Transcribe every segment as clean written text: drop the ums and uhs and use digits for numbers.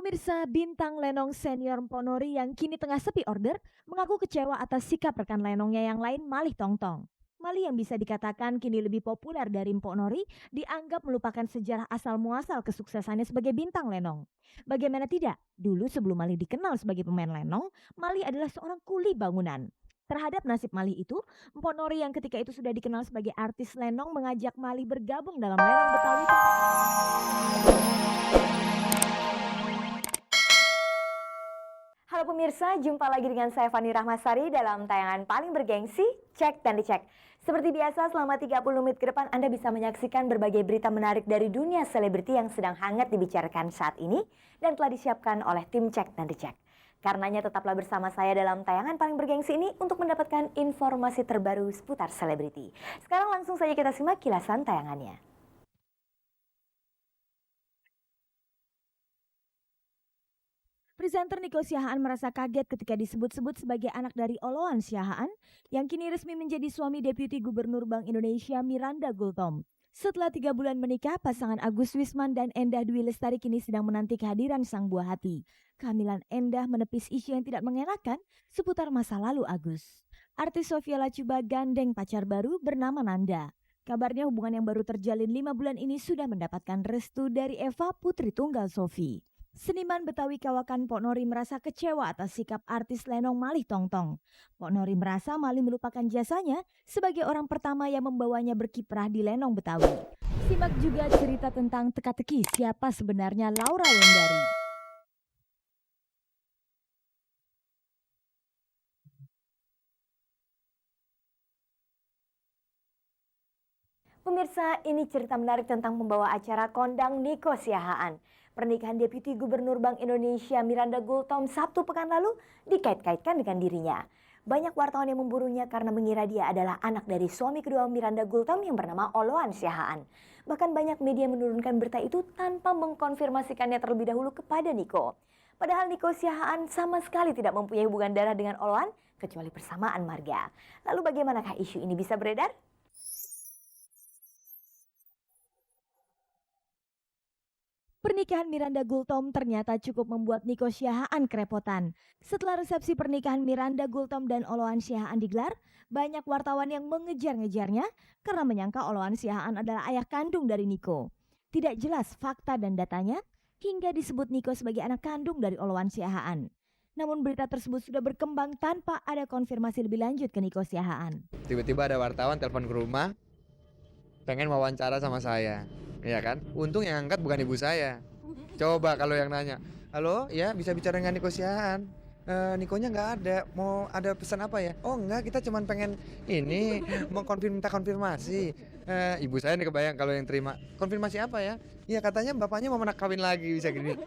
Pemirsa, bintang lenong senior Mpok Nori yang kini tengah sepi order mengaku kecewa atas sikap rekan lenongnya yang lain Malih Tongtong. Malih yang bisa dikatakan kini lebih populer dari Mpok Nori dianggap melupakan sejarah asal muasal kesuksesannya sebagai bintang lenong. Bagaimana tidak? Dulu sebelum Malih dikenal sebagai pemain lenong, Malih adalah seorang kuli bangunan. Terhadap nasib Malih itu, Mpok Nori yang ketika itu sudah dikenal sebagai artis lenong mengajak Malih bergabung dalam lenong Betawi. Halo pemirsa, jumpa lagi dengan saya Fani Rahmasari dalam tayangan paling bergengsi, Cek dan Dicek. Seperti biasa, selama 30 menit ke depan Anda bisa menyaksikan berbagai berita menarik dari dunia selebriti yang sedang hangat dibicarakan saat ini dan telah disiapkan oleh tim Cek dan Dicek. Karenanya tetaplah bersama saya dalam tayangan paling bergengsi ini untuk mendapatkan informasi terbaru seputar selebriti. Sekarang langsung saja kita simak kilasan tayangannya. Presenter Nico Siahaan merasa kaget ketika disebut-sebut sebagai anak dari Oloan Siahaan yang kini resmi menjadi suami Deputi Gubernur Bank Indonesia Miranda Gultom. Setelah 3 bulan menikah, pasangan Agus Wisman dan Endah Dwi Lestari kini sedang menanti kehadiran sang buah hati. Kehamilan Endah menepis isu yang tidak mengenakan seputar masa lalu Agus. Artis Sofia Lacuba gandeng pacar baru bernama Nanda. Kabarnya hubungan yang baru terjalin 5 bulan ini sudah mendapatkan restu dari Eva, putri tunggal Sofi. Seniman Betawi kawakan Mpok Nori merasa kecewa atas sikap artis lenong Malih Tongtong. Mpok Nori merasa Malih melupakan jasanya sebagai orang pertama yang membawanya berkiprah di lenong Betawi. Simak juga cerita tentang teka-teki siapa sebenarnya Laura Wendari. Pemirsa, ini cerita menarik tentang pembawa acara kondang Nico Siahaan. Pernikahan Deputi Gubernur Bank Indonesia Miranda Gultom Sabtu pekan lalu dikait-kaitkan dengan dirinya. Banyak wartawan yang memburunya karena mengira dia adalah anak dari suami kedua Miranda Gultom yang bernama Oloan Siahaan. Bahkan banyak media menurunkan berita itu tanpa mengkonfirmasikannya terlebih dahulu kepada Nico. Padahal Nico Siahaan sama sekali tidak mempunyai hubungan darah dengan Oloan kecuali persamaan marga. Lalu bagaimanakah isu ini bisa beredar? Pernikahan Miranda Gultom ternyata cukup membuat Nico Siahaan kerepotan. Setelah resepsi pernikahan Miranda Gultom dan Oloan Siahaan digelar, banyak wartawan yang mengejar-ngejarnya karena menyangka Oloan Siahaan adalah ayah kandung dari Nico. Tidak jelas fakta dan datanya hingga disebut Nico sebagai anak kandung dari Oloan Siahaan. Namun berita tersebut sudah berkembang tanpa ada konfirmasi lebih lanjut ke Nico Siahaan. Tiba-tiba ada wartawan telepon ke rumah, pengen wawancara sama saya. Ya kan, untung yang angkat bukan ibu saya. Coba kalau yang nanya, halo ya bisa bicara dengan Nico Siahaan, Nikonya nggak ada, mau ada pesan apa ya? Oh enggak, kita cuman pengen ini mau minta konfirmasi. Ibu saya nih kebayang kalau yang terima, konfirmasi apa ya? Iya katanya bapaknya mau kawin lagi, bisa gini.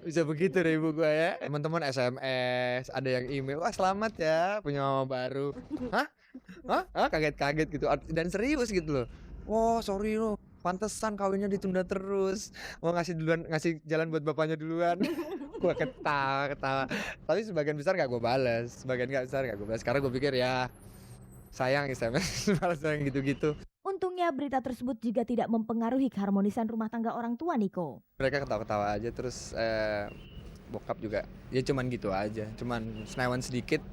Bisa begitu deh ibu gua ya. Teman-teman SMS, ada yang email, wah selamat ya punya mama baru. Hah? Kaget-kaget gitu dan serius gitu loh. Wah sorry loh, pantesan kawinnya ditunda terus. Mau ngasih jalan buat bapaknya duluan. Gua ketawa. Tapi sebagian besar gak gue balas, sebagian gak besar gak gue balas. Karena gue pikir ya sayang SMS balas yang gitu-gitu. Untungnya berita tersebut juga tidak mempengaruhi keharmonisan rumah tangga orang tua Nico. Mereka ketawa-ketawa aja terus bokap juga ya cuman gitu aja, cuman senewan sedikit.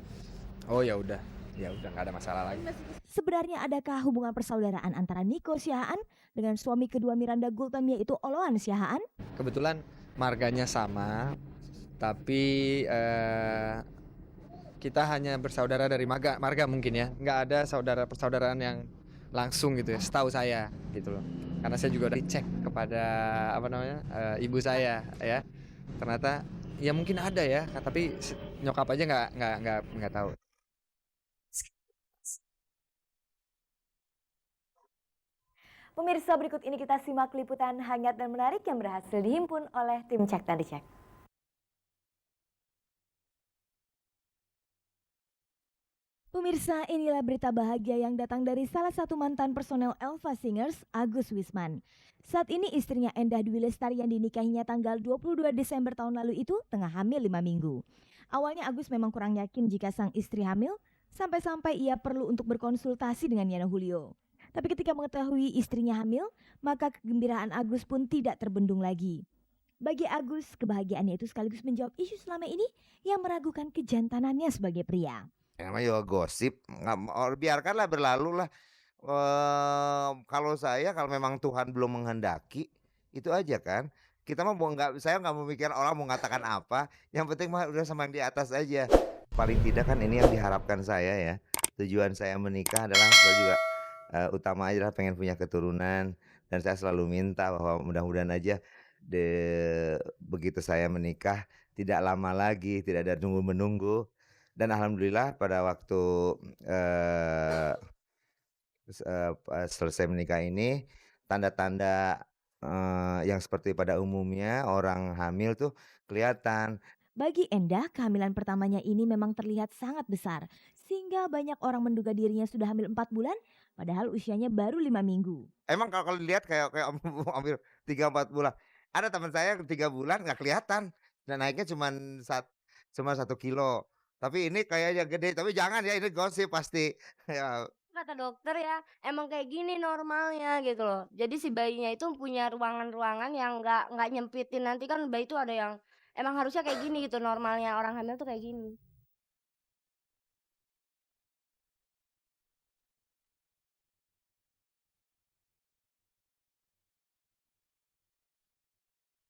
Oh ya udah nggak ada masalah lagi. Sebenarnya adakah hubungan persaudaraan antara Nico Siahaan dengan suami kedua Miranda Gultom yaitu Oloan Siahaan? Kebetulan marganya sama, tapi kita hanya bersaudara dari marga mungkin ya, nggak ada persaudaraan yang langsung gitu ya, setahu saya gitu loh. Karena saya juga udah dicek kepada ibu saya ya, ternyata ya mungkin ada ya, tapi nyokap aja nggak tahu. Pemirsa, berikut ini kita simak liputan hangat dan menarik yang berhasil dihimpun oleh tim Cek dan Dicek. Pemirsa, inilah berita bahagia yang datang dari salah satu mantan personel Elva Singers, Agus Wisman. Saat ini istrinya Endah Dwi Lestari yang dinikahinya tanggal 22 Desember tahun lalu itu tengah hamil 5 minggu. Awalnya Agus memang kurang yakin jika sang istri hamil, sampai-sampai ia perlu untuk berkonsultasi dengan Yana Julio. Tapi ketika mengetahui istrinya hamil, maka kegembiraan Agus pun tidak terbendung lagi. Bagi Agus, kebahagiaannya itu sekaligus menjawab isu selama ini yang meragukan kejantanannya sebagai pria. Namanya juga gosip, biarkanlah berlalu lah. Kalau kalau memang Tuhan belum menghendaki, itu aja kan. Kita mah saya nggak memikirkan orang mau mengatakan apa, yang penting mah udah sama yang di atas aja. Paling tidak kan ini yang diharapkan saya ya. Tujuan saya menikah adalah saya juga utama aja lah pengen punya keturunan, dan saya selalu minta bahwa mudah-mudahan aja begitu saya menikah tidak lama lagi, tidak ada menunggu. Dan alhamdulillah pada waktu selesai menikah ini, tanda-tanda yang seperti pada umumnya orang hamil tuh kelihatan. Bagi Endah, kehamilan pertamanya ini memang terlihat sangat besar, sehingga banyak orang menduga dirinya sudah hamil 4 bulan, padahal usianya baru 5 minggu. Emang kalau dilihat kayak hampir 3-4 bulan. Ada teman saya 3 bulan nggak kelihatan, dan naiknya cuma 1 kilo. Tapi ini kayaknya gede, tapi jangan ya, ini gosip pasti. Ya. Kata dokter ya, emang kayak gini normalnya gitu loh. Jadi si bayinya itu punya ruangan-ruangan yang nggak nyempitin, nanti kan bayi itu ada yang emang harusnya kayak gini gitu, normalnya orang hamil tuh kayak gini.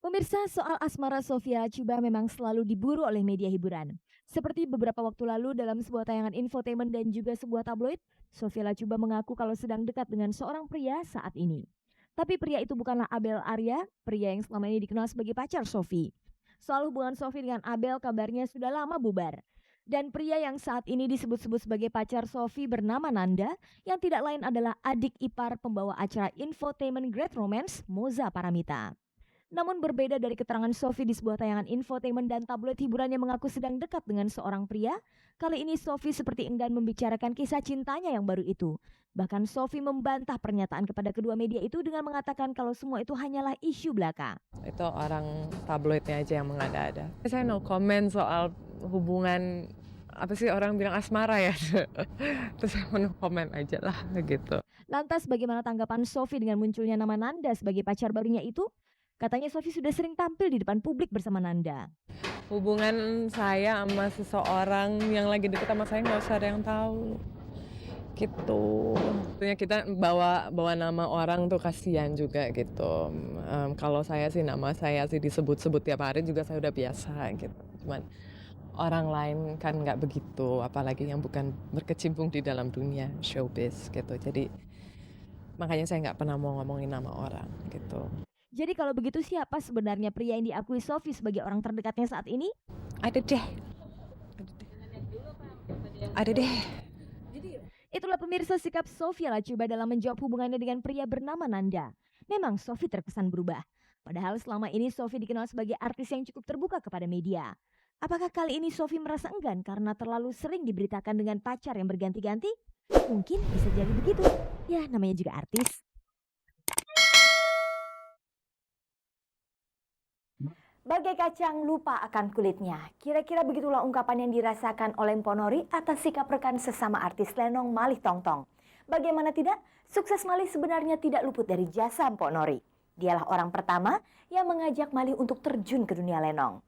Pemirsa, soal asmara Sofia Lachuba memang selalu diburu oleh media hiburan. Seperti beberapa waktu lalu dalam sebuah tayangan infotainment dan juga sebuah tabloid, Sofia Lachuba mengaku kalau sedang dekat dengan seorang pria saat ini. Tapi pria itu bukanlah Abel Arya, pria yang selama ini dikenal sebagai pacar Sofi. Soal hubungan Sofi dengan Abel kabarnya sudah lama bubar. Dan pria yang saat ini disebut-sebut sebagai pacar Sofi bernama Nanda, yang tidak lain adalah adik ipar pembawa acara infotainment Great Romance, Moza Paramita. Namun berbeda dari keterangan Sofi di sebuah tayangan infotainment dan tabloid hiburan yang mengaku sedang dekat dengan seorang pria, kali ini Sofi seperti enggan membicarakan kisah cintanya yang baru itu. Bahkan Sofi membantah pernyataan kepada kedua media itu dengan mengatakan kalau semua itu hanyalah isu belaka. Itu orang tabloidnya aja yang mengada-ada. Saya no comment soal hubungan, apa sih orang bilang asmara ya. Terus saya no comment aja lah gitu. Lantas bagaimana tanggapan Sofi dengan munculnya nama Nanda sebagai pacar barunya itu? Katanya Sofi sudah sering tampil di depan publik bersama Nanda. Hubungan saya sama seseorang yang lagi deket sama saya nggak usah ada yang tahu. Gitu. Tentunya kita bawa nama orang tuh kasihan juga gitu. Kalau saya sih nama saya sih disebut-sebut tiap hari juga saya udah biasa gitu. Cuman orang lain kan nggak begitu, apalagi yang bukan berkecimpung di dalam dunia showbiz gitu. Jadi makanya saya nggak pernah mau ngomongin nama orang gitu. Jadi kalau begitu siapa sebenarnya pria yang diakui Sofi sebagai orang terdekatnya saat ini? Ada deh. Itulah pemirsa sikap Sofia Lachuba dalam menjawab hubungannya dengan pria bernama Nanda. Memang Sofi terkesan berubah. Padahal selama ini Sofi dikenal sebagai artis yang cukup terbuka kepada media. Apakah kali ini Sofi merasa enggan karena terlalu sering diberitakan dengan pacar yang berganti-ganti? Mungkin bisa jadi begitu. Ya, namanya juga artis. Bagai kacang lupa akan kulitnya. Kira-kira begitulah ungkapan yang dirasakan oleh Mpok Nori atas sikap rekan sesama artis lenong Malih Tongtong. Bagaimana tidak, sukses Malih sebenarnya tidak luput dari jasa Mpok Nori. Dialah orang pertama yang mengajak Malih untuk terjun ke dunia lenong.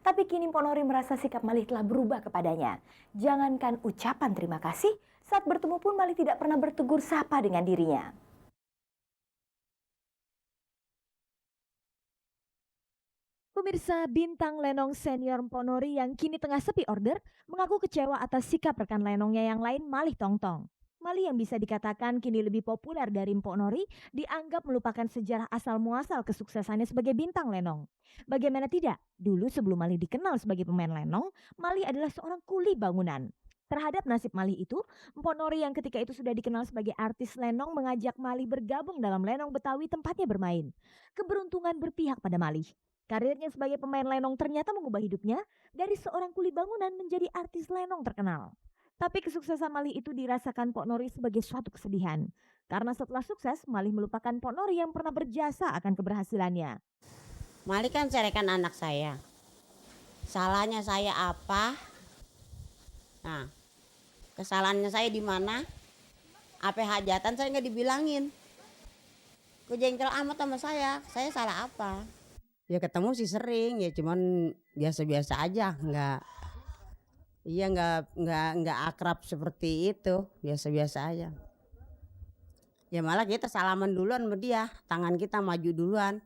Tapi kini Mpok Nori merasa sikap Malih telah berubah kepadanya. Jangankan ucapan terima kasih, saat bertemu pun Malih tidak pernah bertegur sapa dengan dirinya. Pemirsa, bintang lenong senior Mpok Nori yang kini tengah sepi order mengaku kecewa atas sikap rekan lenongnya yang lain Malih Tongtong. Malih yang bisa dikatakan kini lebih populer dari Mpok Nori dianggap melupakan sejarah asal-muasal kesuksesannya sebagai bintang lenong. Bagaimana tidak, dulu sebelum Malih dikenal sebagai pemain lenong, Malih adalah seorang kuli bangunan. Terhadap nasib Malih itu, Mpok Nori yang ketika itu sudah dikenal sebagai artis lenong mengajak Malih bergabung dalam lenong Betawi tempatnya bermain. Keberuntungan berpihak pada Malih. Karirnya sebagai pemain lenong ternyata mengubah hidupnya dari seorang kuli bangunan menjadi artis lenong terkenal. Tapi kesuksesan Malih itu dirasakan Mpok Nori sebagai suatu kesedihan. Karena setelah sukses, Malih melupakan Mpok Nori yang pernah berjasa akan keberhasilannya. Malih kan cerekan anak saya. Salahnya saya apa? Nah, kesalahannya saya di mana? Apa hajatan saya nggak dibilangin. Kok jengkel amat sama saya salah apa? Ya ketemu sih sering ya, cuman biasa-biasa aja, nggak akrab seperti itu, biasa-biasa aja. Ya malah kita salaman duluan sama dia, tangan kita maju duluan.